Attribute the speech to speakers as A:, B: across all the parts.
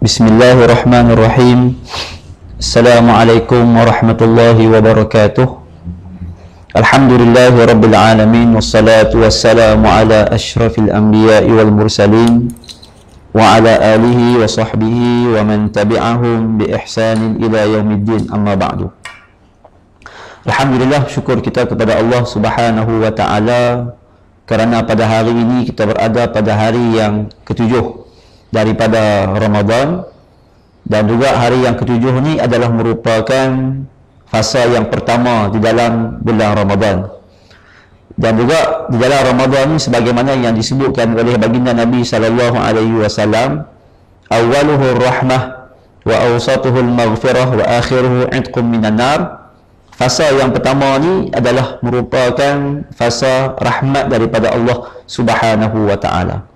A: Bismillahirrahmanirrahim. Assalamualaikum warahmatullahi wabarakatuh. Alhamdulillahi rabbil alamin. Wassalatu wassalamu ala ashrafil anbiya'i wal mursalin wa ala alihi wa sahbihi wa man tabi'ahum bi ihsanin ila yaumiddin, amma ba'du. Alhamdulillah, syukur kita kepada Allah subhanahu wa ta'ala kerana pada hari ini kita berada pada hari yang ketujuh daripada Ramadan, dan juga hari yang ketujuh ni adalah merupakan fasa yang pertama di dalam bulan Ramadan. Dan juga di dalam Ramadan ni sebagaimana yang disebutkan oleh baginda Nabi sallallahu alaihi wasallam, awwaluhu rahmah wa awsatuhu al-maghfirah wa akhiruhu 'itqun minan nar. Fasa yang pertama ni adalah merupakan fasa rahmat daripada Allah subhanahu wa ta'ala.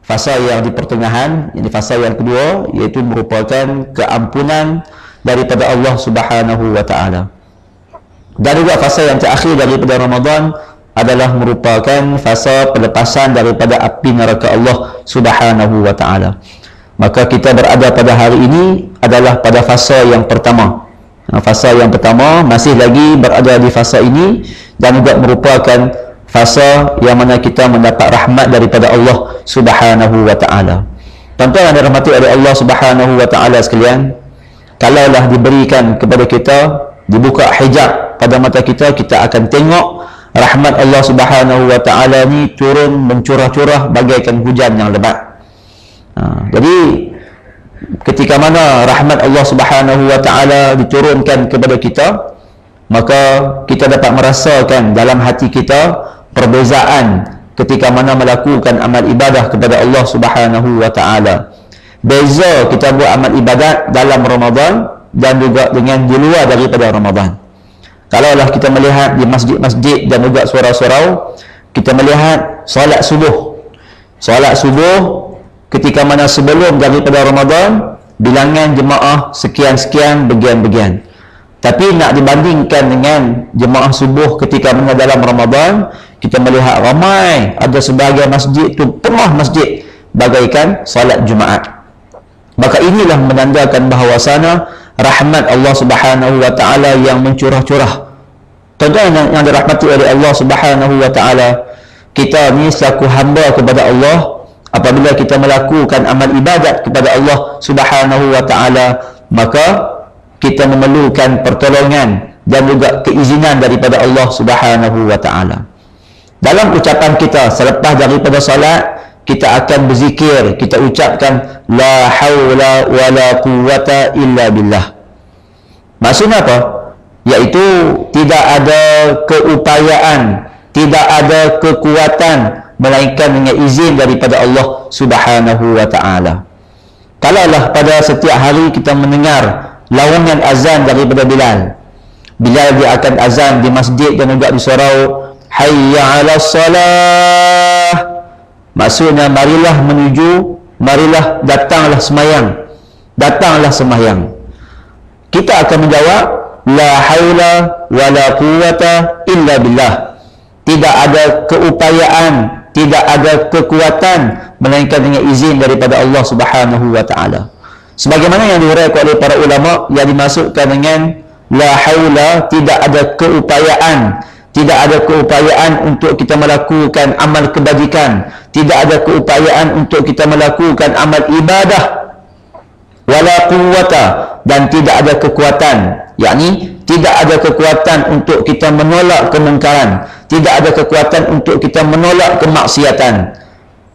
A: Fasa yang di pertengahan, ini fasa yang kedua, iaitu merupakan keampunan daripada Allah subhanahu wa ta'ala. Dan juga fasa yang terakhir daripada Ramadan adalah merupakan fasa pelepasan daripada api neraka Allah subhanahu wa ta'ala. Maka kita berada pada hari ini adalah pada fasa yang pertama. Fasa yang pertama masih lagi berada di fasa ini, dan juga merupakan fasa yang mana kita mendapat rahmat daripada Allah subhanahu wa ta'ala. Tuan-tuan yang dirahmati oleh Allah subhanahu wa ta'ala sekalian, kalaulah diberikan kepada kita, dibuka hijab pada mata kita, kita akan tengok rahmat Allah subhanahu wa ta'ala ni turun mencurah-curah bagaikan hujan yang lebat. Jadi ketika mana rahmat Allah subhanahu wa ta'ala diturunkan kepada kita, maka kita dapat merasakan dalam hati kita perbezaan ketika mana melakukan amal ibadah kepada Allah subhanahu wa ta'ala. Beza kita buat amal ibadat dalam Ramadan dan juga dengan di luar daripada Ramadan. Kalaulah kita melihat di masjid-masjid dan juga surau-surau, kita melihat solat subuh. Solat subuh ketika mana sebelum daripada Ramadan, bilangan jemaah sekian-sekian bagian-bagian. Tapi nak dibandingkan dengan jemaah subuh ketika mana dalam Ramadan, kita melihat ramai, ada sebahagian masjid tu penuh masjid bagaikan salat Jumaat. Maka inilah menandakan bahawasana rahmat Allah subhanahu wa ta'ala yang mencurah-curah. Tuan-tuan yang dirahmati oleh Allah subhanahu wa ta'ala, kita ni selaku hamba kepada Allah, apabila kita melakukan amal ibadat kepada Allah subhanahu wa ta'ala, maka kita memerlukan pertolongan dan juga keizinan daripada Allah subhanahu wa ta'ala. Dalam ucapan kita selepas daripada salat, kita akan berzikir, kita ucapkan la haula wa la quwwata illa billah. Maksudnya apa? Iaitu tidak ada keupayaan, tidak ada kekuatan melainkan dengan izin daripada Allah subhanahu wa ta'ala. Kalaulah pada setiap hari kita mendengar lawangan azan daripada Bilal, dia akan azan di masjid dan juga di surau, hayya 'alas salah. Maksudnya marilah menuju, marilah datanglah semayang, datanglah semayang. Kita akan menjawab la haula wa la quwwata illa billah. Tidak ada keupayaan, tidak ada kekuatan melainkan dengan izin daripada Allah subhanahu wa ta'ala. Sebagaimana yang diuraikan oleh para ulama, yang dimaksudkan dengan la haula, tidak ada keupayaan, tidak ada keupayaan untuk kita melakukan amal kebajikan, tidak ada keupayaan untuk kita melakukan amal ibadah, wala quwwata, dan tidak ada kekuatan, yakni tidak ada kekuatan untuk kita menolak kemungkaran, tidak ada kekuatan untuk kita menolak kemaksiatan,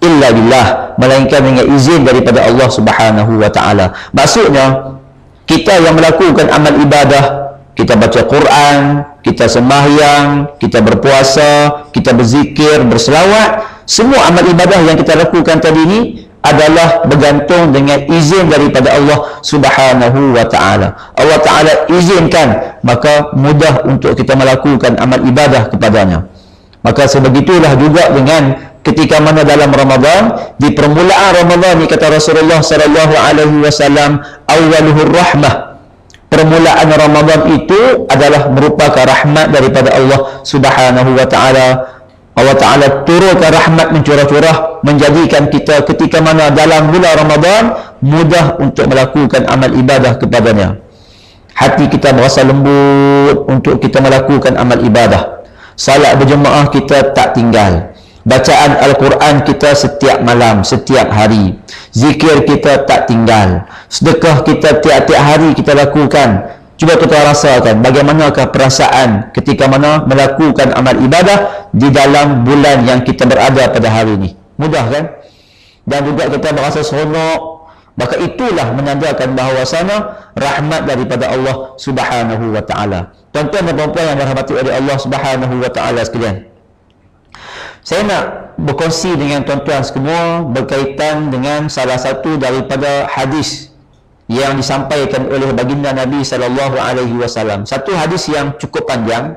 A: illa billah, melainkan dengan izin daripada Allah subhanahu wa ta'ala. Maksudnya kita yang melakukan amal ibadah, kita baca Quran, kita sembahyang, kita berpuasa, kita berzikir, berselawat, semua amal ibadah yang kita lakukan tadi ini adalah bergantung dengan izin daripada Allah subhanahu wa ta'ala. Allah ta'ala izinkan, maka mudah untuk kita melakukan amal ibadah kepadanya. Maka sebegitulah juga dengan ketika mana dalam Ramadan, di permulaan Ramadan ni kata Rasulullah sallallahu alaihi wasallam, awwaluhur rahmah. Permulaan Ramadan itu adalah merupakan rahmat daripada Allah subhanahu wa ta'ala. Allah Ta'ala turunkan rahmat mencurah-curah, menjadikan kita ketika mana dalam bulan Ramadan mudah untuk melakukan amal ibadah kepadanya. Hati kita berasa lembut untuk kita melakukan amal ibadah. Salat berjemaah kita tak tinggal. Bacaan Al-Quran kita setiap malam, setiap hari. Zikir kita tak tinggal. Sedekah kita tiap-tiap hari kita lakukan. Cuba kita rasakan bagaimanakah perasaan ketika mana melakukan amal ibadah di dalam bulan yang kita berada pada hari ini. Mudah kan? Dan juga kita berasa seronok. Maka itulah menandakan bahawasanya rahmat daripada Allah Subhanahu wa Ta'ala. Tuan-tuan dan puan-puan yang dirahmati oleh Allah Subhanahu wa Ta'ala sekalian, saya nak berkongsi dengan tuan-tuan semua berkaitan dengan salah satu daripada hadis yang disampaikan oleh baginda Nabi sallallahu alaihi wasallam. Satu hadis yang cukup panjang,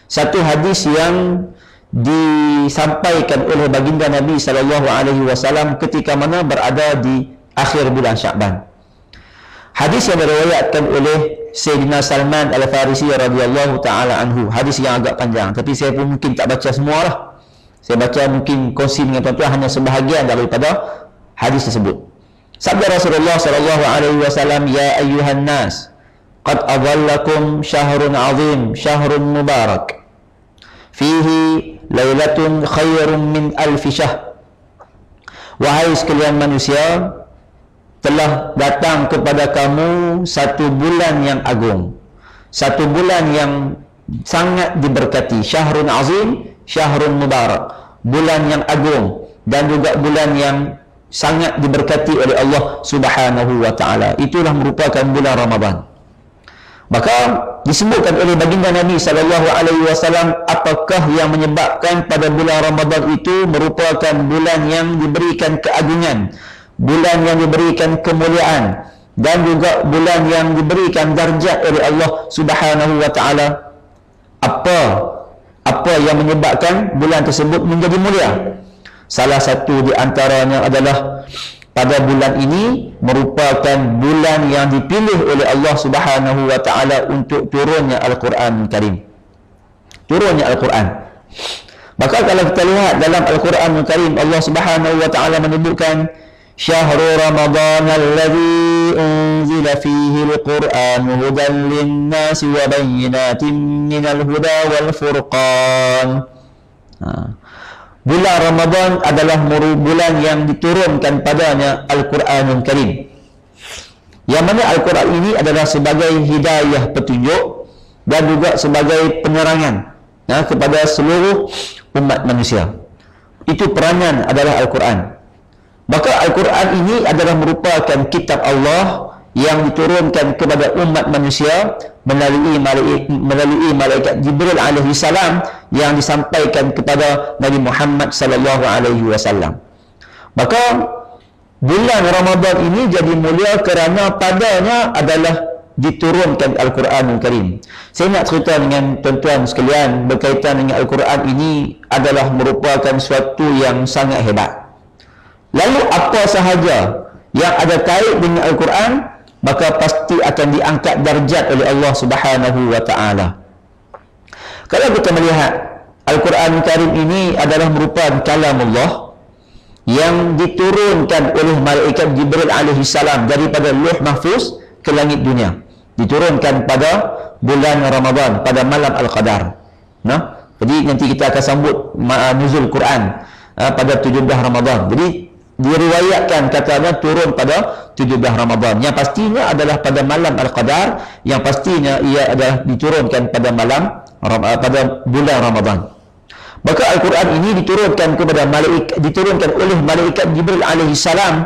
A: satu hadis yang disampaikan oleh baginda Nabi sallallahu alaihi wasallam ketika mana berada di akhir bulan Sya'ban. Hadis yang diriwayatkan oleh Sayyidina Salman Al-Farisi radhiyallahu taala anhu. Hadis yang agak panjang, tapi saya pun mungkin tak baca semualah. Saya baca mungkin kongsi dengan tuan-tuan hanya sebahagian daripada hadis tersebut. Sabda Rasulullah sallallahu alaihi wasallam, "Ya ayyuhan nas, qad adhallakum syahrun 'azim, syahrun mubarak. Fihi lailatun khairun min alfi syahr." Wahai sekalian manusia, telah datang kepada kamu satu bulan yang agung, satu bulan yang sangat diberkati. Syahrun 'azim, syahrun mubarak. Bulan yang agung dan juga bulan yang sangat diberkati oleh Allah Subhanahu wa Ta'ala. Itulah merupakan bulan Ramadan. Maka disebutkan oleh baginda Nabi sallallahu alaihi wasallam, apakah yang menyebabkan pada bulan Ramadan itu merupakan bulan yang diberikan keagungan, bulan yang diberikan kemuliaan, dan juga bulan yang diberikan darjat oleh Allah Subhanahu wa Ta'ala. Apa yang menyebabkan bulan tersebut menjadi mulia? Salah satu di antaranya adalah pada bulan ini merupakan bulan yang dipilih oleh Allah Subhanahu wa Ta'ala untuk turunnya Al-Quran Karim. Turunnya Al-Quran. Maka kalau kita lihat dalam Al-Quran Karim, Allah Subhanahu wa Ta'ala menyebutkan Syahrul Ramadan alladhi unzila fihi al-Quran hudan lin-nasi wa bayyinatin minal huda wal furqan. Bulan Ramadan adalah bulan yang diturunkan padanya Al-Quranul Karim, yang mana Al-Quran ini adalah sebagai hidayah petunjuk dan juga sebagai penerangan kepada seluruh umat manusia. Itu peranan adalah Al-Quran. Maka Al-Quran ini adalah merupakan kitab Allah yang diturunkan kepada umat manusia melalui malaikat Jibril alaihi salam yang disampaikan kepada Nabi Muhammad sallallahu alaihi wasallam. Maka bulan Ramadan ini jadi mulia kerana padanya adalah diturunkan Al-Quranul Karim. Saya nak cerita dengan tuan-tuan sekalian berkaitan dengan Al-Quran ini adalah merupakan suatu yang sangat hebat. Lalu apa sahaja yang ada kait dengan Al-Quran, maka pasti akan diangkat darjat oleh Allah Subhanahu wa Ta'ala. Kalau kita melihat Al-Quran Karim ini adalah merupakan kalam Allah yang diturunkan oleh malaikat Jibril alaihi salam daripada Lauh Mahfuz ke langit dunia. Diturunkan pada bulan Ramadan, pada malam Al-Qadar. Jadi nanti kita akan sambut nuzul Quran pada 17 Ramadan. Jadi diriwayatkan katanya turun pada 17 Ramadan. Yang pastinya adalah pada malam Al-Qadar, yang pastinya ia adalah diturunkan pada pada bulan Ramadan. Maka Al-Quran ini diturunkan oleh malaikat Jibril alaihi salam.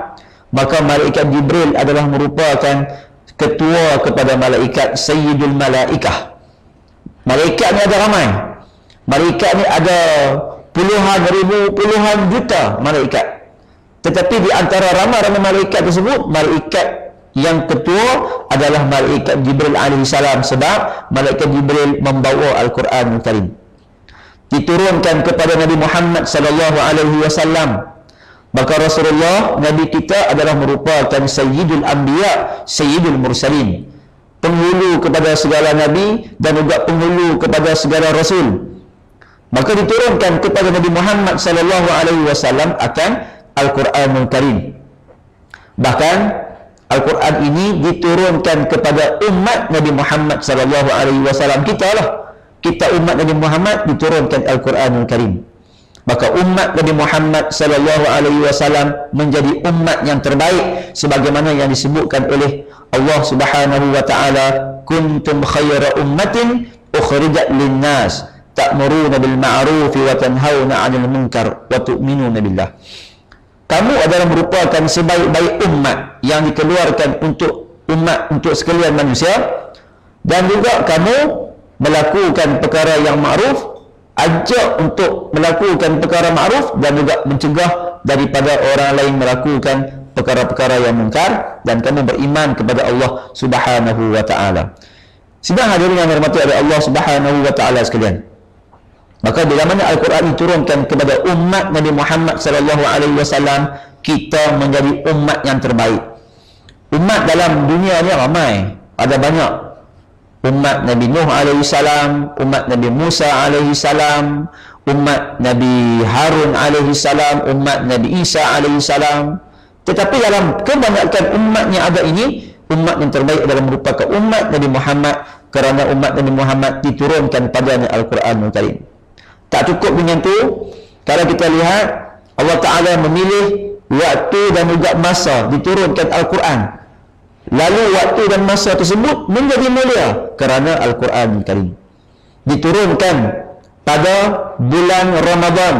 A: Maka malaikat Jibril adalah merupakan ketua kepada malaikat, Sayyidul Malaikah. Malaikat ni ada ramai. Malaikat ni ada puluhan ribu, puluhan juta malaikat. Tetapi di antara ramai-ramai malaikat tersebut, malaikat yang ketua adalah malaikat Jibril alaihi salam, sebab malaikat Jibril membawa Al-Quran Karim. Diturunkan kepada Nabi Muhammad sallallahu alaihi wasallam. Maka Rasulullah, Nabi kita adalah merupakan Sayyidul Anbiya, Sayyidul Mursalin, penghulu kepada segala Nabi dan juga penghulu kepada segala Rasul. Maka diturunkan kepada Nabi Muhammad sallallahu alaihi wasallam akan Al-Quranul Karim. Bahkan Al-Quran ini diturunkan kepada umat Nabi Muhammad sallallahu alaihi wasallam, kita lah. Kita umat Nabi Muhammad diturunkan Al-Quranul Karim. Maka umat Nabi Muhammad sallallahu alaihi wasallam menjadi umat yang terbaik sebagaimana yang disebutkan oleh Allah Subhanahu wa taala, kuntum khayra ummatin ukhrijat lin-nas ta'muruna bil ma'ruf wa tanhauna 'anil munkar wa tu'minuna billah. Kamu adalah merupakan sebaik-baik umat yang dikeluarkan untuk umat, untuk sekalian manusia, dan juga kamu melakukan perkara yang ma'ruf, ajak untuk melakukan perkara ma'ruf, dan juga mencegah daripada orang lain melakukan perkara-perkara yang mungkar, dan kamu beriman kepada Allah Subhanahu wa taala. Sidang hadirin yang dirahmati oleh Allah Subhanahu wa taala sekalian, maka bila mana Al-Quran diturunkan kepada umat Nabi Muhammad sallallahu alaihi wasallam, kita menjadi umat yang terbaik. Umat dalam dunia ni ramai, ada banyak. Umat Nabi Nuh alaihi salam, umat Nabi Musa alaihi salam, umat Nabi Harun alaihi salam, umat Nabi Isa alaihi salam. Tetapi dalam kebanyakan umat yang ada ini, umat yang terbaik adalah merupakan umat Nabi Muhammad, kerana umat Nabi Muhammad diturunkan padanya Al-Quranul Karim. Tak cukup dengan itu, kalau kita lihat Allah Ta'ala memilih waktu dan juga masa diturunkan Al-Quran. Lalu waktu dan masa tersebut menjadi mulia kerana Al-Quran Karim diturunkan pada bulan Ramadan.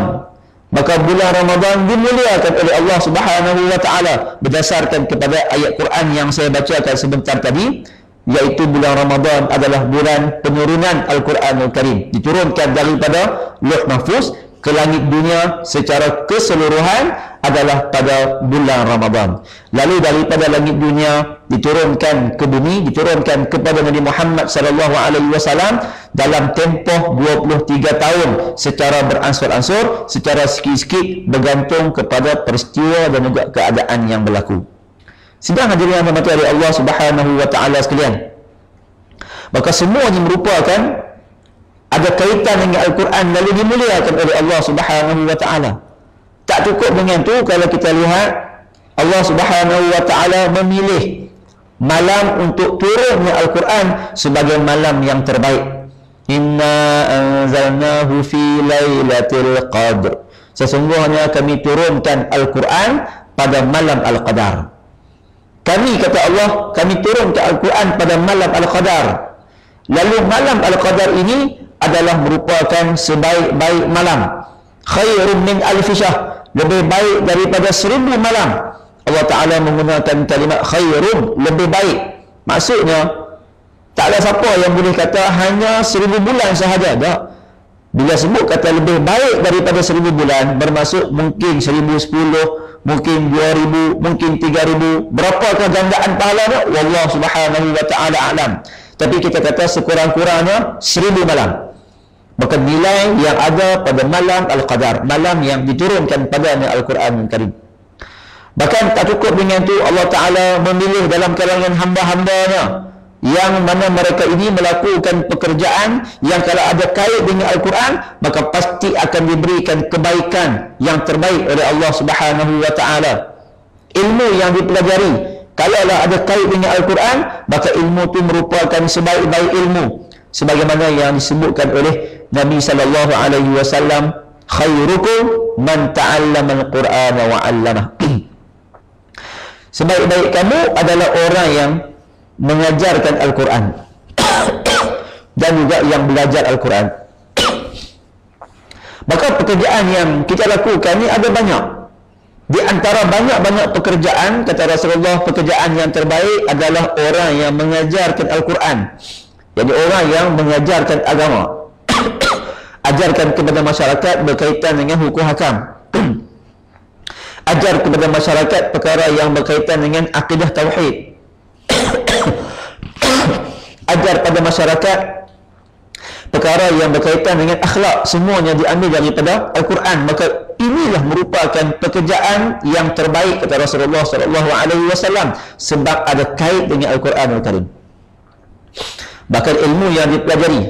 A: Maka bulan Ramadan dimuliakan oleh Allah Subhanahu wa taala berdasarkan kepada ayat Quran yang saya bacakan sebentar tadi, iaitu bulan Ramadan adalah bulan penurunan Al-Quranul Karim, diturunkan daripada Lauh Mahfuz ke langit dunia secara keseluruhan adalah pada bulan Ramadan. Lalu daripada langit dunia diturunkan ke bumi, diturunkan kepada Nabi Muhammad sallallahu alaihi wasallam dalam tempoh 23 tahun secara beransur-ansur, secara sikit-sikit bergantung kepada peristiwa dan juga keadaan yang berlaku. Sidang hadirin yang dirahmati oleh Allah Subhanahu wa taala sekalian, maka semuanya merupakan ada kaitan dengan Al-Quran, lalu dimuliakan oleh Allah Subhanahu wa taala. Tak cukup dengan itu, kalau kita lihat Allah Subhanahu wa taala memilih malam untuk turunnya Al-Quran sebagai malam yang terbaik. Inna anzalnahu fi lailatul qadr. Sesungguhnya kami turunkan Al-Quran pada malam Al-Qadar. Kami, kata Allah, kami turunkan Al-Quran pada malam Al-Qadar. Lalu malam Al-Qadar ini adalah merupakan sebaik-baik malam. Khairun min alfi syahr, lebih baik daripada 1000 malam. Allah Ta'ala menggunakan kalimat khairun, lebih baik. Maksudnya, tak ada siapa yang boleh kata hanya 1000 bulan sahaja. Tak. Bila sebut kata lebih baik daripada 1000 bulan, bermaksud mungkin 1010, mungkin 2000, mungkin 3000. Berapakah gandaan pahalanya? Wallahu Subhanahu wa Ta'ala alam. Tapi kita kata sekurang-kurangnya 1000 malam. Maka nilai yang ada pada malam Al-Qadar, malam yang diturunkan padanya Al-Quran Karim. Bahkan tak cukup dengan itu, Allah Ta'ala memilih dalam kalangan hamba-hambanya yang mana mereka ini melakukan pekerjaan yang kalau ada kait dengan Al-Quran, maka pasti akan diberikan kebaikan yang terbaik oleh Allah Subhanahu wa Ta'ala. Ilmu yang dipelajari, kalau ada kait dengan Al-Quran, maka ilmu itu merupakan sebaik-baik ilmu, sebagaimana yang disebutkan oleh Nabi sallallahu alaihi wasallam, khairukum man ta'allama al-Qur'ana wa 'allamah. Sebaik-baik kamu adalah orang yang mengajarkan Al-Quran dan juga yang belajar Al-Quran. Maka pekerjaan yang kita lakukan ni ada banyak. Di antara banyak-banyak pekerjaan, kata Rasulullah, pekerjaan yang terbaik adalah orang yang mengajarkan Al-Quran. Jadi orang yang mengajarkan agama, ajarkan kepada masyarakat berkaitan dengan hukum hakam, ajar kepada masyarakat perkara yang berkaitan dengan akidah tauhid, ajar pada masyarakat perkara yang berkaitan dengan akhlak, semuanya diambil daripada Al-Quran. Maka inilah merupakan pekerjaan yang terbaik, kata Rasulullah SAW, sebab ada kait dengan Al-Quran Al-Karim. Bahkan ilmu yang dipelajari,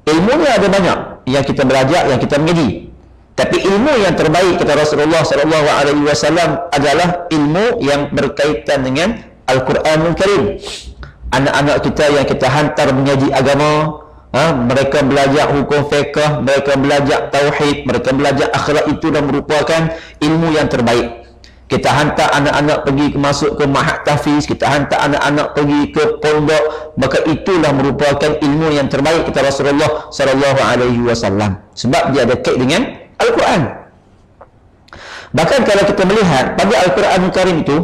A: ilmunya ada banyak. yang kita belajar, yang kita mengaji. Tapi ilmu yang terbaik kata Rasulullah sallallahu alaihi wasallam adalah ilmu yang berkaitan dengan Al-Quranul Karim. Anak-anak kita yang kita hantar mengaji agama, mereka belajar hukum fiqh, mereka belajar tauhid, mereka belajar akhlak, itu dah merupakan ilmu yang terbaik. Kita hantar anak-anak pergi masuk ke Ma'had Tahfiz, kita hantar anak-anak pergi ke pondok, maka itulah merupakan ilmu yang terbaik kata Rasulullah sallallahu alaihi wasallam. Sebab dia ada kait dengan Al-Quran. Bahkan kalau kita melihat pada Al-Quranul Karim itu,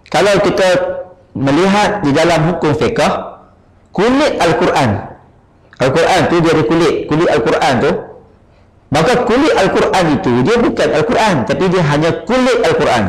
A: kalau kita melihat di dalam hukum fiqh, kulit Al-Quran, Al-Quran tu dia ada kulit Al-Quran tu, maka kulit Al-Quran itu dia bukan Al-Quran, tapi dia hanya kulit Al-Quran.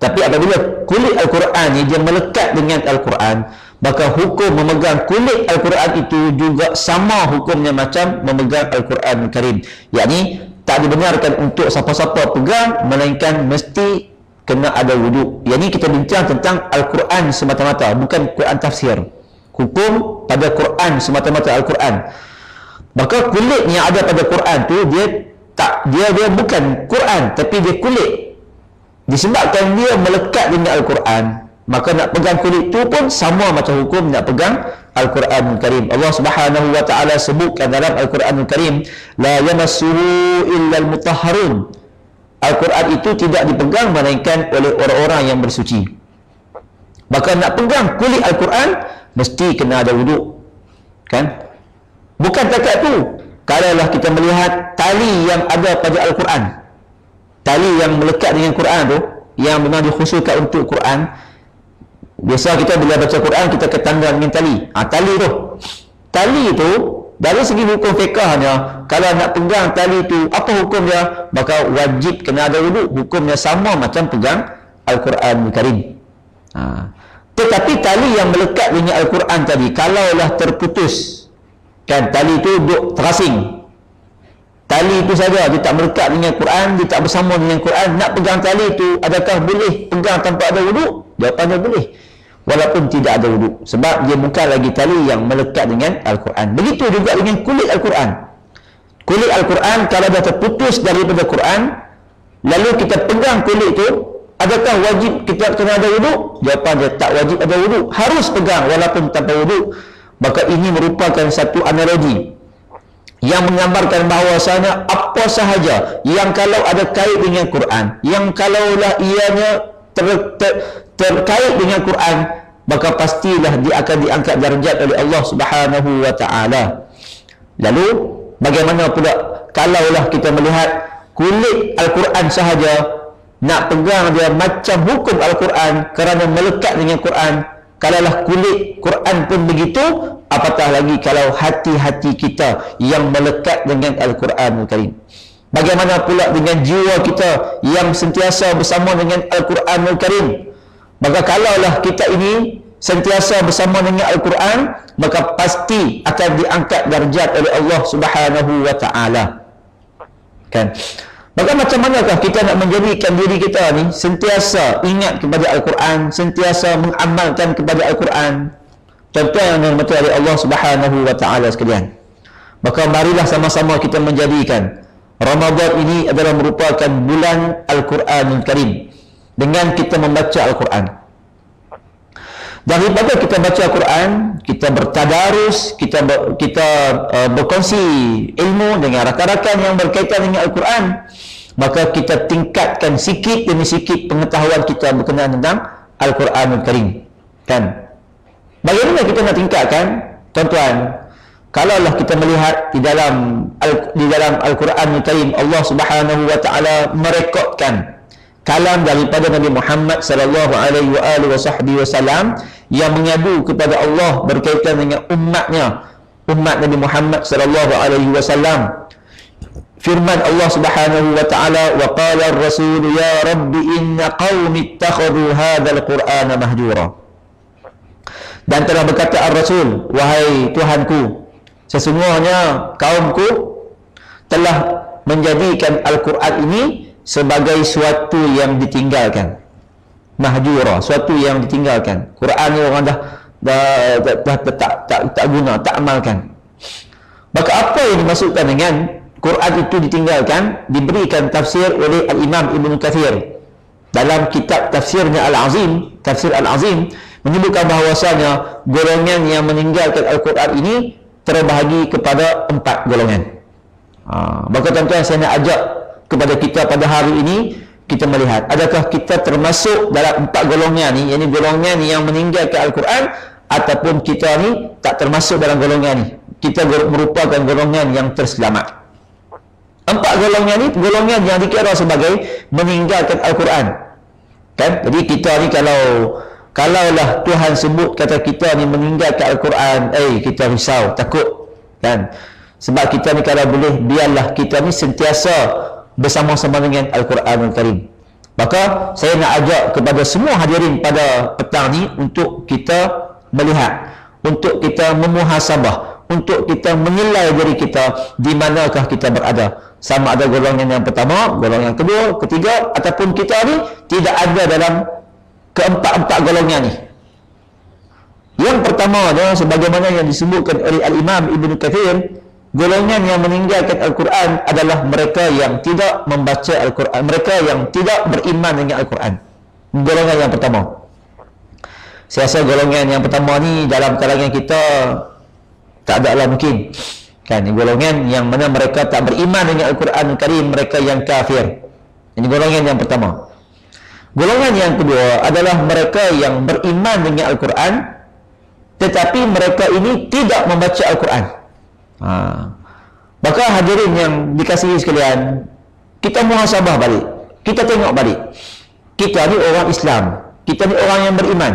A: Tapi apabila kulit Al-Quran ni dia melekat dengan Al-Quran, maka hukum memegang kulit Al-Quran itu juga sama hukumnya macam memegang Al-Quran Karim. Yakni tak dibenarkan untuk siapa-siapa pegang, melainkan mesti kena ada wuduk. Yakni kita bincang tentang Al-Quran semata-mata, bukan Quran tafsir. Hukum pada Quran semata-mata, Al-Quran. Maka kulit yang ada pada Quran tu dia bukan Quran, tapi dia kulit. Disebabkan dia melekat dengan Al-Quran, maka nak pegang kulit tu pun sama macam hukum nak pegang Al-Quranul Karim. Allah Subhanahu wa taala sebutkan dalam Al-Quranul Karim, la yamassuhu illal mutahharun. Al-Quran itu tidak dipegang melainkan oleh orang-orang yang bersuci. Maka nak pegang kulit Al-Quran mesti kena ada wuduk. Kan? Bukan takat tu. Kalaulah kita melihat tali yang ada pada Al-Quran, tali yang melekat dengan Quran tu, yang memang dikhususkan untuk Quran. Biasa kita bila baca Quran, kita ketanggal dengan tali. Tali tu dari segi hukum fiqahnya, kalau nak pegang tali tu, apa hukum dia? Maka wajib kena ada wuduk. Hukumnya sama macam pegang Al-Quran Karim. Tetapi tali yang melekat dengan Al-Quran tadi, kalaulah terputus, kan, tali itu duk terasing, tali itu saja, dia tak melekat dengan Quran, dia tak bersama dengan Quran, nak pegang tali itu, adakah boleh pegang tanpa ada wuduk? Jawapannya boleh, walaupun tidak ada wuduk, sebab dia bukan lagi tali yang melekat dengan Al-Quran. Begitu juga dengan kulit Al-Quran. Kulit Al-Quran kalau dah terputus daripada Quran, lalu kita pegang kulit itu, adakah wajib kita kena ada wuduk? Jawapan dia tak wajib ada wuduk, harus pegang walaupun tanpa wuduk. Maka ini merupakan satu analogi yang menggambarkan bahawasanya apa sahaja yang kalau ada kait dengan Quran, yang kalaulah ianya terkait dengan Quran, maka pastilah dia akan diangkat darjat oleh Allah Subhanahu wa taala. Lalu bagaimana pula kalaulah kita melihat kulit Al-Quran sahaja, nak pegang dia macam hukum Al-Quran kerana melekat dengan Quran. Kalaulah kulit Quran pun begitu, apatah lagi kalau hati-hati kita yang melekat dengan Al-Quranul Karim. Bagaimana pula dengan jiwa kita yang sentiasa bersama dengan Al-Quranul Karim? Maka kalaulah kita ini sentiasa bersama dengan Al-Quran, maka pasti akan diangkat darjat oleh Allah Subhanahu wa taala. Kan? Maka macam manakah kita nak menjadikan diri kita ni sentiasa ingat kepada Al-Quran, sentiasa mengamalkan kepada Al-Quran? Contoh yang dirahmati oleh Allah Subhanahu wa taala sekalian. Maka marilah sama-sama kita menjadikan Ramadan ini adalah merupakan bulan Al-Quranul Karim dengan kita membaca Al-Quran. Daripada kita baca Al-Quran, kita bertadarus, kita berkongsi ilmu dengan rakan-rakan yang berkaitan dengan Al-Quran, maka kita tingkatkan sikit demi sikit pengetahuan kita berkenaan tentang Al-Quranul Karim. Kan? Bagaimana kita nak tingkatkan? Tuan-tuan, kalaulah kita melihat di dalam Al-Quranul Karim, Allah Subhanahu wa taala merekodkan kalam daripada Nabi Muhammad sallallahu alaihi wasallam yang mengadu kepada Allah berkaitan dengan umat Nabi Muhammad sallallahu alaihi wasallam. Firman Allah Subhanahu wa taala, wa qala ar-rasul ya rabbi inna qaumi ittakhadhu hadzal qur'ana mahjura. Dan telah berkata ar-rasul, wahai Tuhanku, sesungguhnya kaumku telah menjadikan Al-Quran ini sebagai suatu yang ditinggalkan. Mahjura, suatu yang ditinggalkan. Quran ni orang dah tak guna, tak amalkan. Maka apa yang dimaksudkan dengan Quran itu ditinggalkan? Diberikan tafsir oleh Al-Imam Ibn Kathir dalam kitab tafsirnya Al-Azim, Tafsir Al-Azim, menyebutkan bahawasanya golongan yang meninggalkan Al-Quran ini terbahagi kepada 4 golongan. Maka tuan-tuan, saya nak ajak kepada kita pada hari ini, kita melihat adakah kita termasuk dalam 4 golongan ni, yakni golongan yang meninggalkan Al-Quran, ataupun kita ni tak termasuk dalam golongan ni, kita merupakan golongan yang terselamat. 4 golongan ni golongan yang dikira sebagai meninggalkan Al-Quran, kan? Jadi kita ni kalaulah Tuhan sebut kata kita ni meninggalkan Al-Quran, kita risau, takut, kan? Sebab kita ni kalau boleh, biarlah kita ni sentiasa bersama-sama dengan Al-Quran Al-Karim. Maka saya nak ajak kepada semua hadirin pada petang ni untuk kita melihat, untuk kita memuhasabah, untuk kita menilai diri kita di manakah kita berada. Sama ada golongan yang pertama, golongan yang kedua, ketiga, ataupun kita ni tidak ada dalam keempat-empat golongan ni. Yang pertama adalah sebagaimana yang disebutkan oleh Al-Imam Ibn Kathir, golongan yang meninggalkan Al-Quran adalah mereka yang tidak membaca Al-Quran, mereka yang tidak beriman dengan Al-Quran. Golongan yang pertama. Saya rasa golongan yang pertama ni dalam kalangan kita tak ada lah mungkin, kan? Golongan yang mana mereka tak beriman dengan Al-Quran Al-Karim, mereka yang kafir. Ini golongan yang pertama. Golongan yang kedua adalah mereka yang beriman dengan Al-Quran, tetapi mereka ini tidak membaca Al-Quran. Maka hadirin yang dikasihi sekalian, kita muhasabah balik, kita tengok balik. Kita ni orang Islam, kita ni orang yang beriman.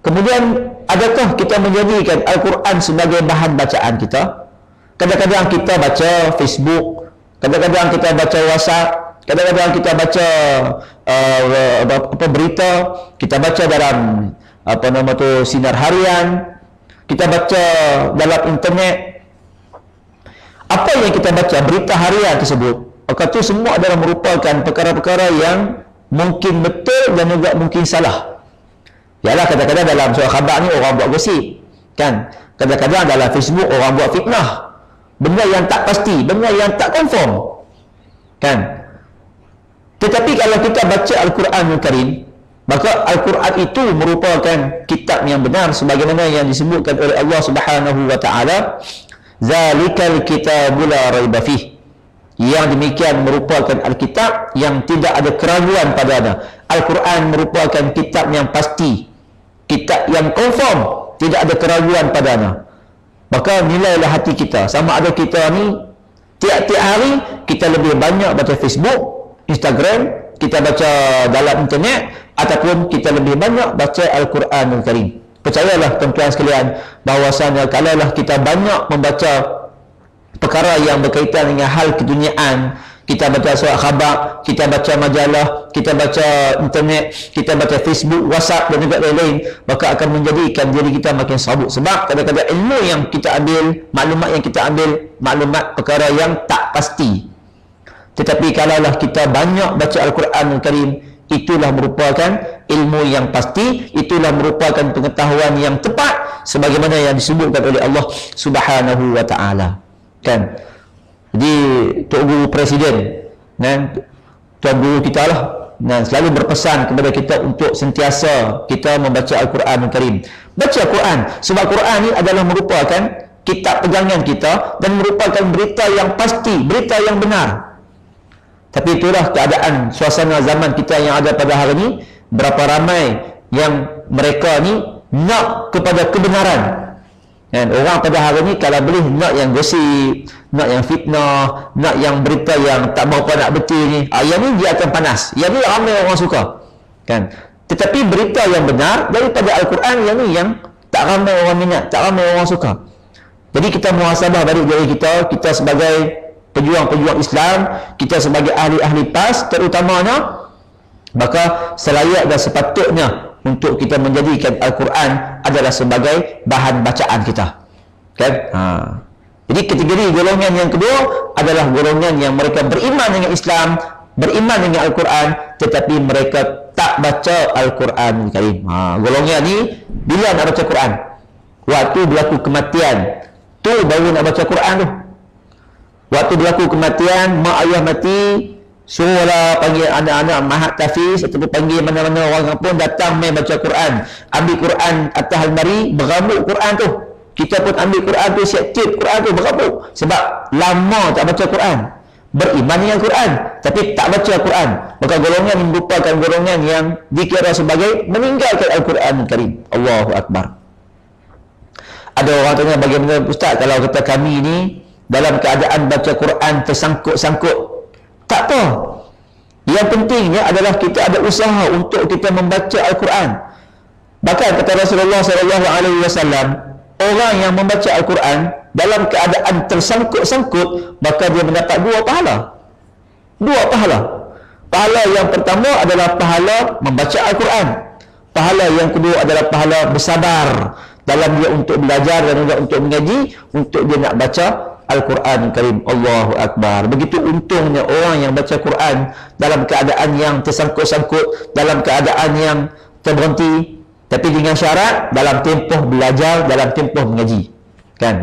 A: Kemudian adakah kita menjadikan Al-Quran sebagai bahan bacaan kita? Kadang-kadang kita baca Facebook, kadang-kadang kita baca WhatsApp, kadang-kadang kita baca berita, kita baca dalam sinar harian, kita baca dalam internet. Apa yang kita baca, berita harian tersebut, maka itu semua adalah merupakan perkara-perkara yang mungkin betul dan juga mungkin salah. Yalah, kadang-kadang dalam surat khabar ni orang buat gosip, kan? Kadang-kadang dalam Facebook orang buat fitnah, benda yang tak pasti, benda yang tak confirm, kan? Tetapi kalau kita baca Al-Quran Al-Karim, maka Al-Quran itu merupakan kitab yang benar sebagaimana yang disebutkan oleh Allah Subhanahu wa taala, zalikal kitabul la raiba fih. Yang demikian merupakan Alkitab yang tidak ada keraguan padanya. Al-Quran merupakan kitab yang pasti, kitab yang confirm, tidak ada keraguan padanya. Maka nilailah hati kita, sama ada kita ni tiap-tiap hari kita lebih banyak baca Facebook, Instagram, kita baca dalam internet, ataupun kita lebih banyak baca Al-Quran Al-Karim. Percayalah tuan-tuan sekalian, bahawasanya kalaulah kita banyak membaca perkara yang berkaitan dengan hal keduniaan, kita baca surat khabar, kita baca majalah, kita baca internet, kita baca Facebook, WhatsApp dan juga lain-lain, maka akan menjadikan diri kita makin sabuk. Sebab kadang-kadang ilmu yang kita ambil, maklumat yang kita ambil, maklumat perkara yang tak pasti. Tetapi kalaulah kita banyak baca Al-Quran Al-Karim, itulah merupakan ilmu yang pasti, itulah merupakan pengetahuan yang tepat sebagaimana yang disebutkan oleh Allah Subhanahu wa taala, kan? Jadi Tok Guru Presiden dan Tuan Guru kita lah, dan selalu berpesan kepada kita untuk sentiasa kita membaca Al-Quran Al-Karim. Baca Quran, sebab Quran ni adalah merupakan kitab pegangan kita dan merupakan berita yang pasti, berita yang benar. Tapi itulah keadaan suasana zaman kita yang ada pada hari ini. Berapa ramai yang mereka ni nak kepada kebenaran. Dan orang pada hari ini kalau boleh nak yang gosip, nak yang fitnah, nak yang berita yang tak berapa nak betul ni, yang ni dia akan panas. Yang ni ramai orang suka, kan? Tetapi berita yang benar daripada Al-Quran, yang ni yang tak ramai orang minat, tak ramai orang suka. Jadi kita muhasabah balik diri kita, kita sebagai pejuang-pejuang Islam, kita sebagai ahli-ahli PAS terutamanya, maka selayak dan sepatutnya untuk kita menjadikan Al-Quran adalah sebagai bahan bacaan kita, kan? Jadi kategori golongan yang kedua adalah golongan yang mereka beriman dengan Islam, beriman dengan Al-Quran, tetapi mereka tak baca Al-Quran Al-Karim. Golongan ni bila nak baca Quran? Waktu berlaku kematian, Tu baru nak baca Quran tu. Waktu berlaku kematian, mak ayah mati, suruhlah panggil anak-anak mahat tafiz ataupun panggil mana-mana orang pun datang main baca Quran. Ambil Quran atas almari, berambut Quran tu. Kita pun ambil Quran tu, siap tip Quran tu, berambut. Sebab lama tak baca Quran. Beriman dengan Quran tapi tak baca Quran, maka golongan ini merupakan golongan yang dikira sebagai meninggalkan Al-Quran Karim. Allahu Akbar. Ada orang tanya, bagaimana Ustaz kalau kata kami ni dalam keadaan baca Quran tersangkut-sangkut? Tak apa. Yang pentingnya adalah kita ada usaha untuk kita membaca Al-Quran. Bahkan kata Rasulullah SAW, orang yang membaca Al-Quran dalam keadaan tersangkut-sangkut, maka dia mendapat dua pahala. Dua pahala. Pahala yang pertama adalah pahala membaca Al-Quran. Pahala yang kedua adalah pahala bersabar dalam dia untuk belajar dan juga untuk mengaji, untuk dia nak baca Al-Quran Karim. Allahu Akbar. Begitu untungnya orang yang baca Quran dalam keadaan yang tersangkut-sangkut, dalam keadaan yang terberhenti, tapi dengan syarat dalam tempoh belajar, dalam tempoh mengaji. Kan?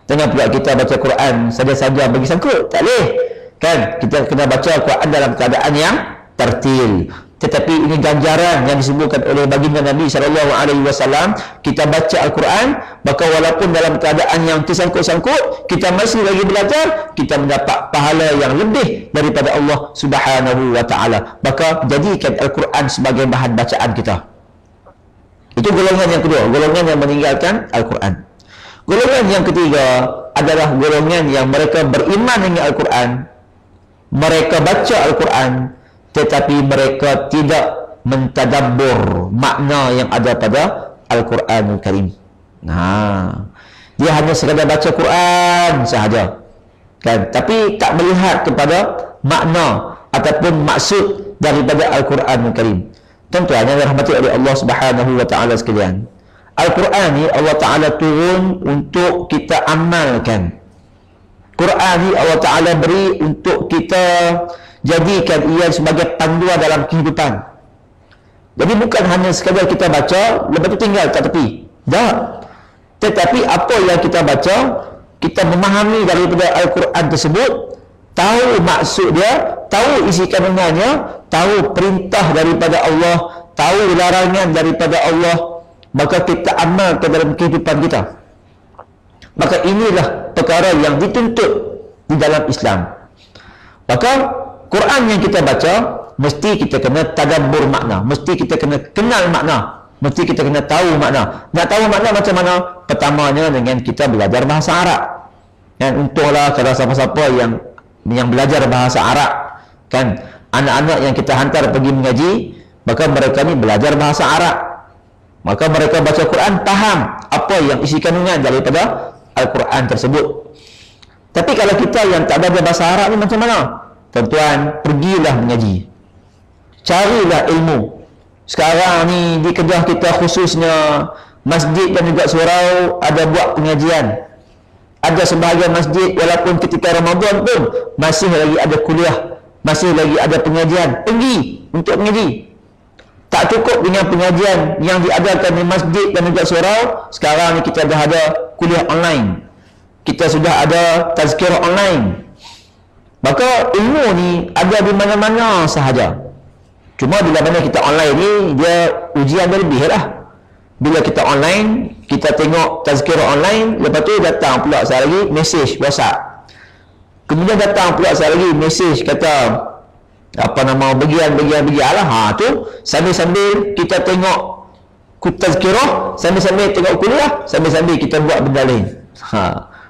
A: Jangan pula kita baca Quran saja-saja bagi sangkut. Tak boleh. Kan? Kita kena baca Quran dalam keadaan yang tertil. Tetapi ini ganjaran yang disebutkan oleh baginda Nabi SAW. Kita baca Al-Quran, maka walaupun dalam keadaan yang tersangkut-sangkut, kita masih lagi belajar, kita mendapat pahala yang lebih daripada Allah Subhanahu wa Ta'ala. Maka jadikan Al-Quran sebagai bahan bacaan kita. Itu golongan yang kedua, golongan yang meninggalkan Al-Quran. Golongan yang ketiga adalah golongan yang mereka beriman dengan Al-Quran, mereka baca Al-Quran, tetapi mereka tidak mentadabbur makna yang ada pada Al-Quranul Karim. Dia hanya sekadar baca Quran sahaja, kan? Tapi tak melihat kepada makna ataupun maksud daripada Al-Quranul Karim. Tuan-tuan yang dirahmati oleh Allah Subhanahu wa Ta'ala sekalian, Al-Quran ni Allah Ta'ala turun untuk kita amalkan. Quran ni Allah Ta'ala beri untuk kita jadikan ia sebagai panduan dalam kehidupan. Jadi bukan hanya sekadar kita baca, lepas tu tinggal kat tepi. Tak. Tetapi apa yang kita baca, kita memahami daripada Al-Quran tersebut, tahu maksud dia, tahu isi kandungannya, tahu perintah daripada Allah, tahu larangan daripada Allah, maka kita amalkan dalam kehidupan kita. Maka inilah perkara yang dituntut di dalam Islam. Maka Quran yang kita baca, mesti kita kena tadabbur makna, mesti kita kena kenal makna, mesti kita kena tahu makna. Nak tahu makna macam mana? Pertamanya dengan kita belajar bahasa Arab. Dan untunglah kalau siapa-siapa yang belajar bahasa Arab, kan, anak-anak yang kita hantar pergi mengaji, maka mereka ni belajar bahasa Arab. Maka mereka baca Quran, faham apa yang isi kandungan daripada Al-Quran tersebut. Tapi kalau kita yang tak belajar bahasa Arab ni macam mana? Tuan-tuan, pergilah mengaji, carilah ilmu. Sekarang ni di Kedah kita khususnya, masjid dan juga surau ada buat pengajian. Ada sebahagian masjid walaupun ketika Ramadan pun masih lagi ada kuliah, masih lagi ada pengajian. Pergi untuk mengaji. Tak cukup dengan pengajian yang diadakan di masjid dan juga surau. Sekarang ni kita dah ada kuliah online, kita sudah ada tazkirah online. Maka ilmu ni ada di mana-mana sahaja. Cuma bila mana kita online ni, dia ujian dia lebih lah. Bila kita online, kita tengok tazkirah online, lepas tu datang pula sekali lagi mesej WhatsApp. Kemudian datang pula sekali lagi mesej kata apa nama, bagian lah. Tu sambil-sambil kita tengok tazkirah, sambil-sambil tengok kuliah, sambil-sambil kita buat benda lain.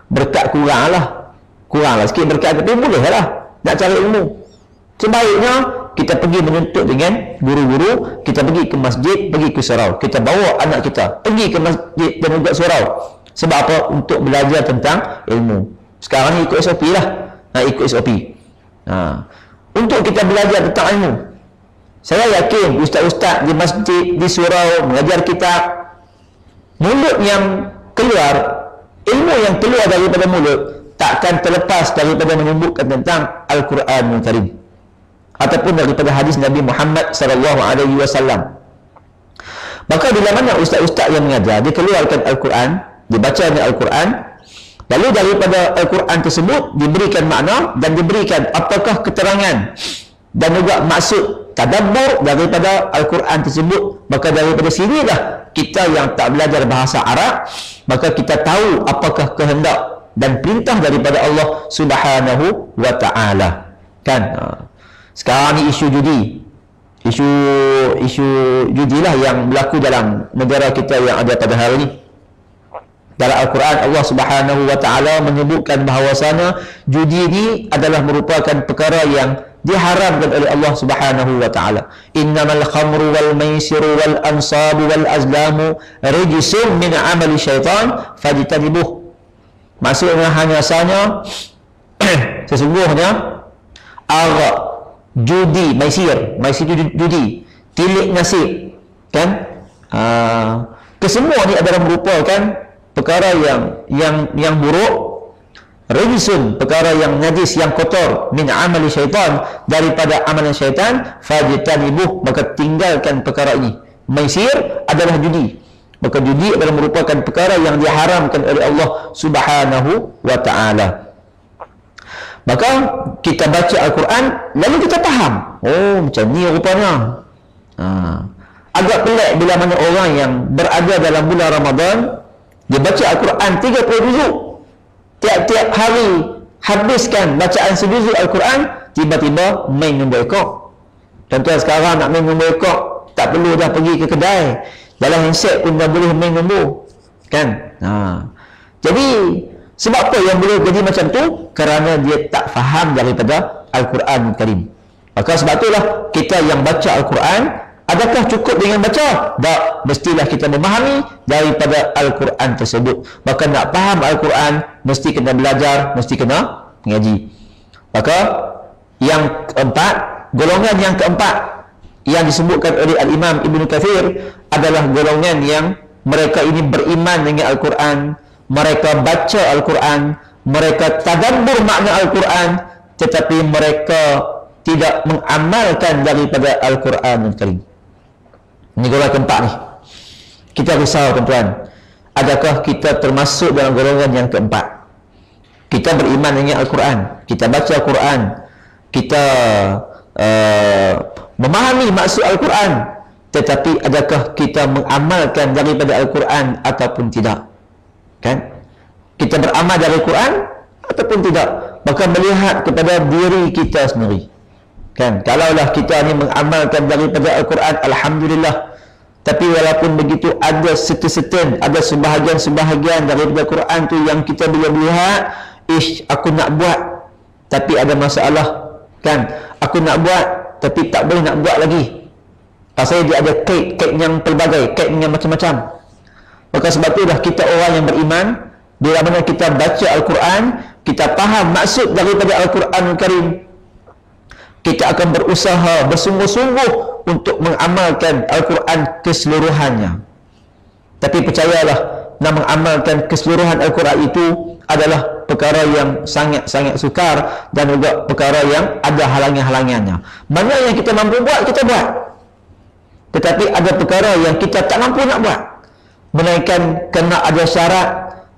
A: Berkat kurang lah sikit berkat, tapi boleh lah nak cari ilmu. Sebaiknya kita pergi menuntut dengan guru-guru, kita pergi ke masjid, pergi ke surau, kita bawa anak kita pergi ke masjid dan juga surau. Sebab apa? Untuk belajar tentang ilmu. Sekarang ni ikut SOP lah, ikut SOP. Untuk kita belajar tentang ilmu. Saya yakin ustaz-ustaz di masjid, di surau mengajar kita, mulut yang keluar, ilmu yang keluar daripada mulut takkan terlepas daripada menyebutkan tentang Al-Quranul Karim ataupun daripada hadis Nabi Muhammad SAW. Maka bila mana ustaz-ustaz yang mengajar, dia keluarkan Al-Quran, dia bacanya Al-Quran, Lalu daripada Al-Quran tersebut diberikan makna dan diberikan apakah keterangan dan juga maksud tadabbur daripada Al-Quran tersebut. Maka daripada sinilah kita yang tak belajar bahasa Arab, maka kita tahu apakah kehendak dan perintah daripada Allah Subhanahu wa ta'ala. Kan? Sekarang ni isu judi. Isu judilah yang berlaku dalam negara kita yang ada pada hari ini. Dalam Al-Quran Allah Subhanahu wa ta'ala menyebutkan bahawasanya judi ini adalah merupakan perkara yang diharamkan oleh Allah Subhanahu wa ta'ala. Innamal khamru wal maisiru wal ansabu wal azlamu rijsun min amali syaitan fajtanibuh. Maksudnya hanya sahaja sesungguhnya arak, judi, maisir itu judi, tilik nasib, kan? Kesemua ni adalah merupakan perkara yang buruk, rijsun, perkara yang najis, yang kotor, min amali syaitan, daripada amalan syaitan, fajtanibuh, maka tinggalkan perkara ini. Maisir adalah judi, maka judi adalah merupakan perkara yang diharamkan oleh Allah Subhanahu wa ta'ala. Maka kita baca Al-Quran, lalu kita faham, oh macam ni rupanya. Agak pelik bila mana orang yang berada dalam bulan Ramadan, dia baca Al-Quran 30 juzuk, tiap-tiap hari habiskan bacaan sejuzuk Al-Quran, tiba-tiba main nombor ekor. Contoh sekarang nak main nombor ekor, tak perlu dah pergi ke kedai, dalam handset pun dah boleh main nombor, kan? Jadi sebab apa yang boleh jadi macam tu? Kerana dia tak faham daripada Al-Quran Karim. Maka sebab itulah kita yang baca Al-Quran, adakah cukup dengan baca? Tak, mestilah kita memahami daripada Al-Quran tersebut. Maka nak faham Al-Quran, mesti kena belajar, mesti kena mengaji. Maka yang keempat, golongan yang keempat yang disebutkan oleh Al-Imam Ibn Kathir adalah golongan yang mereka ini beriman dengan Al-Quran, mereka baca Al-Quran, mereka tadabbur makna Al-Quran, tetapi mereka tidak mengamalkan daripada Al-Quran Al-Karim. Ini golongan keempat ni. Kita risau tuan-tuan, adakah kita termasuk dalam golongan yang keempat? Kita beriman dengan Al-Quran, kita baca Al-Quran, kita memahami maksud Al-Quran, tetapi adakah kita mengamalkan daripada Al-Quran ataupun tidak? Kan? Kita beramal dari Al-Quran ataupun tidak? Maka melihat kepada diri kita sendiri, kan? Kalaulah kita ni mengamalkan daripada Al-Quran, alhamdulillah. Tapi walaupun begitu, ada seterusnya, ada sebahagian-sebahagian daripada Quran tu yang kita bila lihat, aku nak buat tapi ada masalah, kan? Aku nak buat tapi tak boleh nak buat lagi. Pasal dia ada kait yang pelbagai, kait yang macam-macam. Maka sebab itulah kita orang yang beriman, bila mana kita baca Al-Quran, kita faham maksud daripada Al-Quran Al-Karim, kita akan berusaha bersungguh-sungguh untuk mengamalkan Al-Quran keseluruhannya. Tapi percayalah, nak mengamalkan keseluruhan Al-Quran itu adalah perkara yang sangat-sangat sukar dan juga perkara yang ada halangan-halangannya. Mana yang kita mampu buat, kita buat. Tetapi ada perkara yang kita tak mampu nak buat, melainkan kena ada syarat,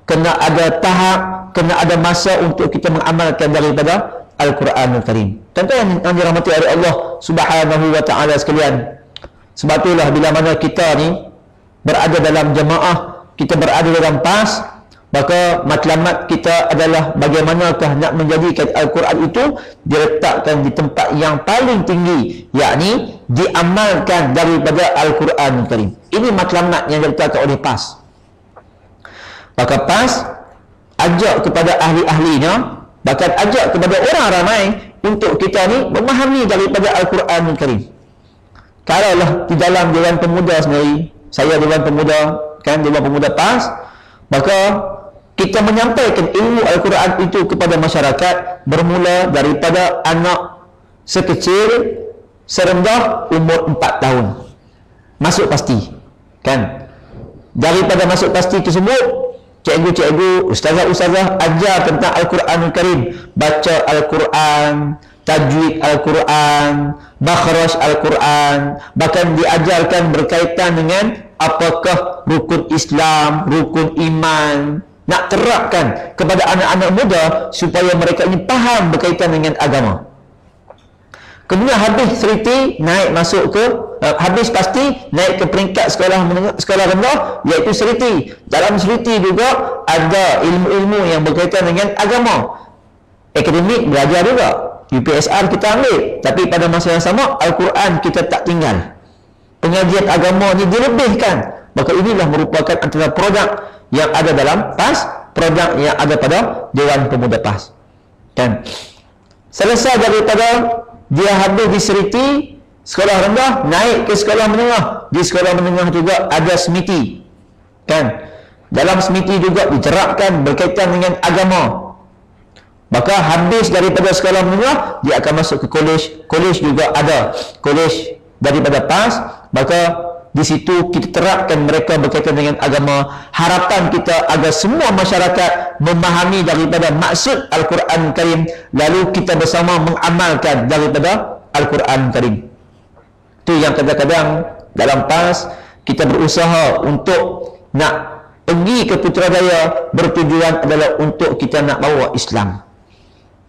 A: kena ada tahap, kena ada masa untuk kita mengamalkan daripada Al-Quran Al-Karim. Tentu yang dirahmati oleh Allah Subhanahu wa ta'ala sekalian. Sebab itulah bila mana kita ni berada dalam jemaah, kita berada dalam PAS, maka matlamat kita adalah bagaimanakah nak menjadikan Al-Quran itu diletakkan di tempat yang paling tinggi, yakni diamalkan daripada Al-Quran Al-Karim. Ini matlamat yang diletakkan oleh PAS. Maka PAS ajak kepada ahli-ahlinya, bahkan ajak kepada orang ramai untuk kita ni memahami daripada Al-Quran Al-Karim. Kalaulah di dalam Dewan Pemuda sendiri, saya Dewan Pemuda, kan, Dewan Pemuda PAS, maka kita menyampaikan ilmu Al-Quran itu kepada masyarakat bermula daripada anak sekecil serendah umur 4 tahun masuk pasti, kan. Daripada masuk pasti tersebut, cikgu-cikgu, ustazah-ustazah ajar tentang Al-Quran Al-Karim, baca Al-Quran, tajwid Al-Quran, makhraj Al-Quran, bahkan diajarkan berkaitan dengan apakah rukun Islam, rukun iman, nak terapkan kepada anak-anak muda supaya mereka ini faham berkaitan dengan agama. Kemudian habis seriti naik masuk ke habis pasti naik ke peringkat sekolah menengah, sekolah rendah, iaitu seriti. Dalam seriti juga ada ilmu-ilmu yang berkaitan dengan agama. Akademik belajar juga, UPSR kita ambil, tapi pada masa yang sama Al-Quran kita tak tinggal. Pengajian agama ni dilebihkan. Maka inilah merupakan antara produk yang ada dalam PAS, produk yang ada pada Dewan Pemuda PAS. Kan? Selesai daripada dia habis di seriti sekolah rendah, naik ke sekolah menengah. Di sekolah menengah juga ada semiti. Kan? Dalam semiti juga diterapkan berkaitan dengan agama. Maka habis daripada sekolah menengah, dia akan masuk ke kolej. Kolej juga ada. Kolej daripada PAS, maka di situ kita terapkan mereka berkaitan dengan agama. Harapan kita agar semua masyarakat memahami daripada maksud Al-Quran Karim, lalu kita bersama mengamalkan daripada Al-Quran Karim. Itu yang kadang-kadang dalam PAS kita berusaha untuk nak pergi ke Putrajaya, bertujuan adalah untuk kita nak bawa Islam.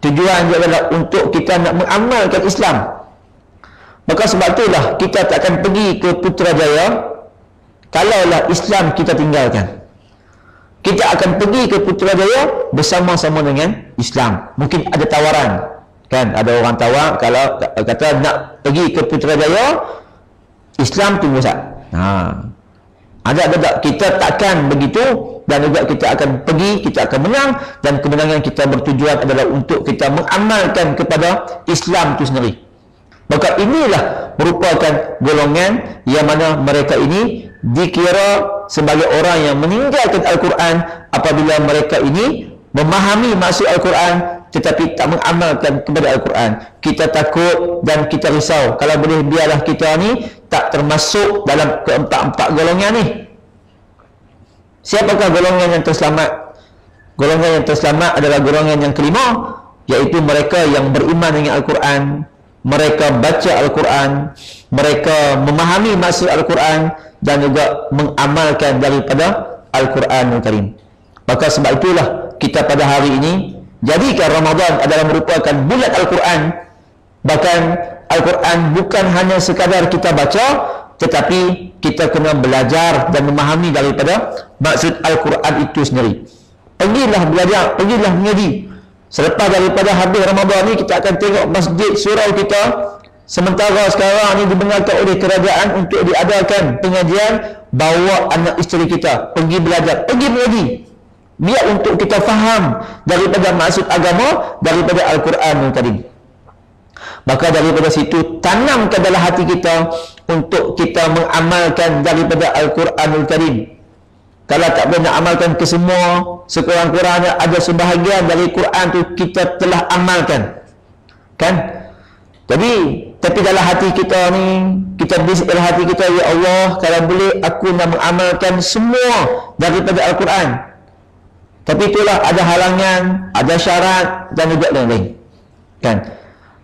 A: Tujuan dia adalah untuk kita nak mengamalkan Islam. Maka sebab itulah kita tak akan pergi ke Putrajaya kalaulah Islam kita tinggalkan. Kita akan pergi ke Putrajaya bersama-sama dengan Islam. Mungkin ada tawaran, kan? Ada orang tawar kalau kata nak pergi ke Putrajaya, Islam tunggu Ustaz. Ada tak? Kita takkan begitu, dan juga kita akan pergi, kita akan menang, dan kemenangan kita bertujuan adalah untuk kita mengamalkan kepada Islam itu sendiri. Maka inilah merupakan golongan yang mana mereka ini dikira sebagai orang yang meninggalkan Al-Quran apabila mereka ini memahami maksud Al-Quran tetapi tak mengamalkan kepada Al-Quran. Kita takut dan kita risau, kalau boleh biarlah kita ni tak termasuk dalam keempat-empat golongan ni. Siapakah golongan yang terselamat? Golongan yang terselamat adalah golongan yang kelima, iaitu mereka yang beriman dengan Al-Quran, mereka baca Al-Quran, mereka memahami maksud Al-Quran dan juga mengamalkan daripada Al-Quranul Karim. Maka sebab itulah kita pada hari ini jadikan Ramadan adalah merupakan bulan Al-Quran. Bahkan Al-Quran bukan hanya sekadar kita baca, tetapi kita kena belajar dan memahami daripada maksud Al-Quran itu sendiri. Pergilah belajar, pergilah mengaji. Selepas daripada habis Ramadan ni, kita akan tengok masjid surau kita. Sementara sekarang ni dibenarkan oleh kerajaan untuk diadakan pengajian, bawa anak isteri kita pergi belajar, pergi mengaji, biar untuk kita faham daripada maksud agama daripada Al-Quranul Karim. Maka daripada situ tanamkan dalam hati kita untuk kita mengamalkan daripada Al-Quranul Karim. Kalau tak boleh nak amalkan ke semua, sekurang-kurangnya ada sebahagian dari Quran tu kita telah amalkan, kan? Jadi, tapi dalam hati kita ni, kita bisik dalam hati kita, ya Allah, kalau boleh aku nak mengamalkan semua daripada Al-Quran. Tapi itulah ada halangan, ada syarat dan juga lain-lain, kan?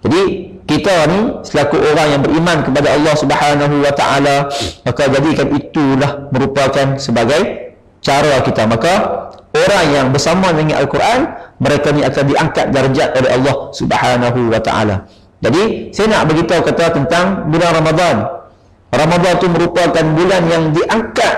A: Jadi kita ni selaku orang yang beriman kepada Allah Subhanahu wa taala, maka jadikan itulah merupakan sebagai cara kita. Maka orang yang bersama dengan Al-Quran, mereka ni akan diangkat darjat oleh Allah Subhanahu wa taala. Jadi saya nak beritahu kata tentang bulan Ramadan. Ramadan itu merupakan bulan yang diangkat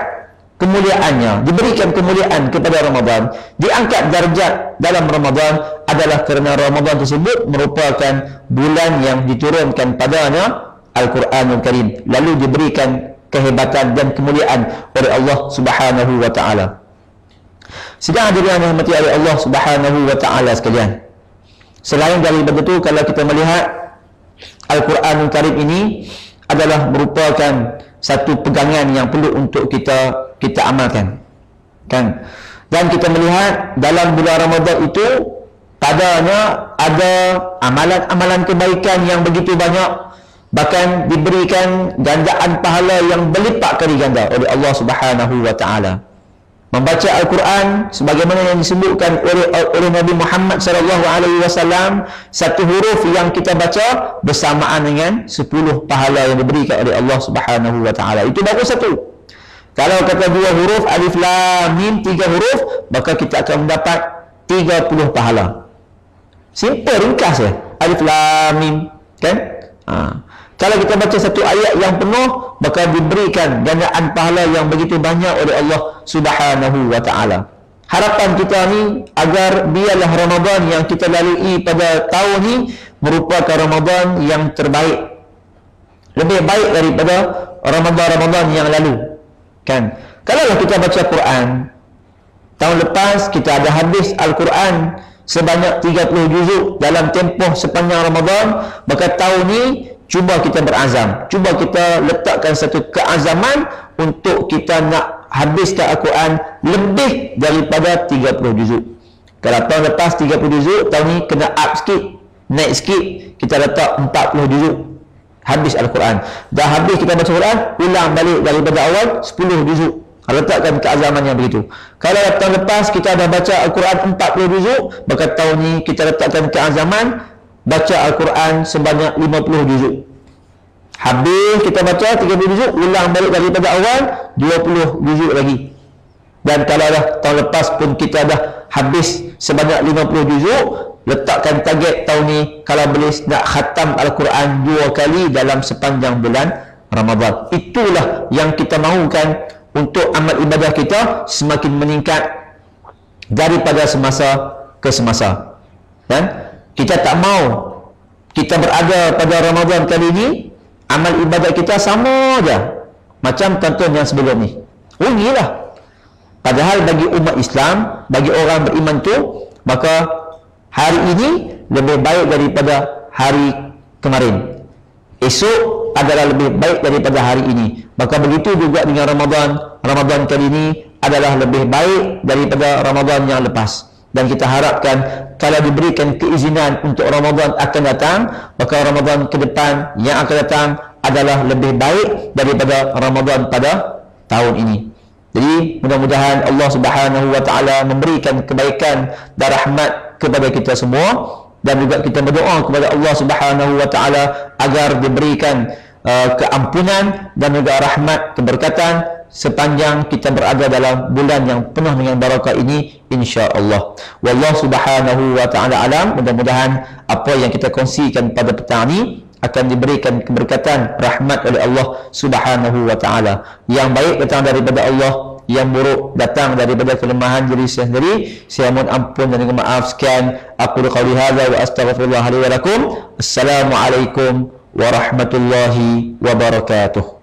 A: kemuliaannya, diberikan kemuliaan kepada Ramadan, diangkat darjat dalam Ramadan adalah kerana Ramadan tersebut merupakan bulan yang diturunkan padanya Al-Quranul Karim, lalu diberikan kehebatan dan kemuliaan oleh Allah Subhanahu wa taala. Sedang hadirin yang dirahmati oleh Allah Subhanahu wa taala sekalian, selain daripada itu, kalau kita melihat Al-Quranul Karim ini adalah merupakan satu pegangan yang perlu untuk kita amalkan, kan? Dan kita melihat dalam bulan Ramadan itu padanya ada amalan-amalan kebaikan yang begitu banyak, bahkan diberikan gandaan pahala yang berlipat kali ganda oleh Allah Subhanahu wa taala. Membaca Al-Quran sebagaimana yang disebutkan oleh Nabi Muhammad sallallahu alaihi wasallam, satu huruf yang kita baca bersamaan dengan 10 pahala yang diberikan oleh Allah Subhanahu wa taala. Itu baru satu. Kalau kata 2 huruf alif lam mim 3 huruf, maka kita akan mendapat 30 pahala. Simple, ringkas ya. Alif lam mim, kan? Kalau kita baca satu ayat yang penuh, maka diberikan gandaan pahala yang begitu banyak oleh Allah Subhanahu wa taala. Harapan kita ni agar biarlah Ramadan yang kita lalui pada tahun ni merupakan Ramadan yang terbaik. Lebih baik daripada Ramadan-Ramadan yang lalu. Kan? Kalau kita baca Quran, tahun lepas kita ada habis Al-Quran sebanyak 30 juzuk dalam tempoh sepanjang Ramadan, maka tahun ni cuba kita berazam, cuba kita letakkan satu keazaman untuk kita nak habiskan Al-Quran lebih daripada 30 juzuk. Kalau tahun lepas 30 juzuk, tahun ni kena up sikit, naik sikit, kita letak 40 juzuk habis Al-Quran. Dah habis kita baca Quran, ulang balik daripada awal 10 juzuk. Letakkan keazaman yang begitu. Kalau tahun lepas kita dah baca Al-Quran 40 juzuk, maka tahun ni kita letakkan keazaman baca Al-Quran sebanyak 50 juzuk. Habis kita baca 30 juzuk, ulang balik daripada awal 20 juzuk lagi. Dan kalau dah tahun lepas pun kita dah habis sebanyak 50 juzuk, letakkan target tahun ni kalau boleh nak khatam Al-Quran 2 kali dalam sepanjang bulan Ramadan. Itulah yang kita mahukan untuk amal ibadah kita semakin meningkat daripada semasa ke semasa. Dan kita tak mau kita berada pada Ramadan kali ini amal ibadat kita sama aja macam tonton yang sebelum ni. Rugilah. Padahal bagi umat Islam, bagi orang beriman tu, maka hari ini lebih baik daripada hari kemarin. Esok adalah lebih baik daripada hari ini. Maka begitu juga dengan Ramadan. Ramadan kali ini adalah lebih baik daripada Ramadan yang lepas. Dan kita harapkan kalau diberikan keizinan untuk Ramadan akan datang, maka Ramadan ke depan yang akan datang adalah lebih baik daripada Ramadan pada tahun ini. Jadi mudah-mudahan Allah Subhanahu wa taala memberikan kebaikan dan rahmat kepada kita semua, dan juga kita berdoa kepada Allah Subhanahu wa taala agar diberikan keampunan dan juga rahmat, keberkatan sepanjang kita berada dalam bulan yang penuh dengan barakah ini, insya-Allah. Wallahu Subhanahu wa taala alam. Mudah-mudahan apa yang kita kongsikan pada petang ini akan diberikan keberkatan, rahmat oleh Allah Subhanahu wa taala. Yang baik datang daripada Allah, yang buruk datang daripada kelemahan diri saya sendiri. Saya mohon ampun dan juga maaf. Sekian aku qauli hadza wa astaghfirullah li wa lakum. Assalamualaikum warahmatullahi wabarakatuh.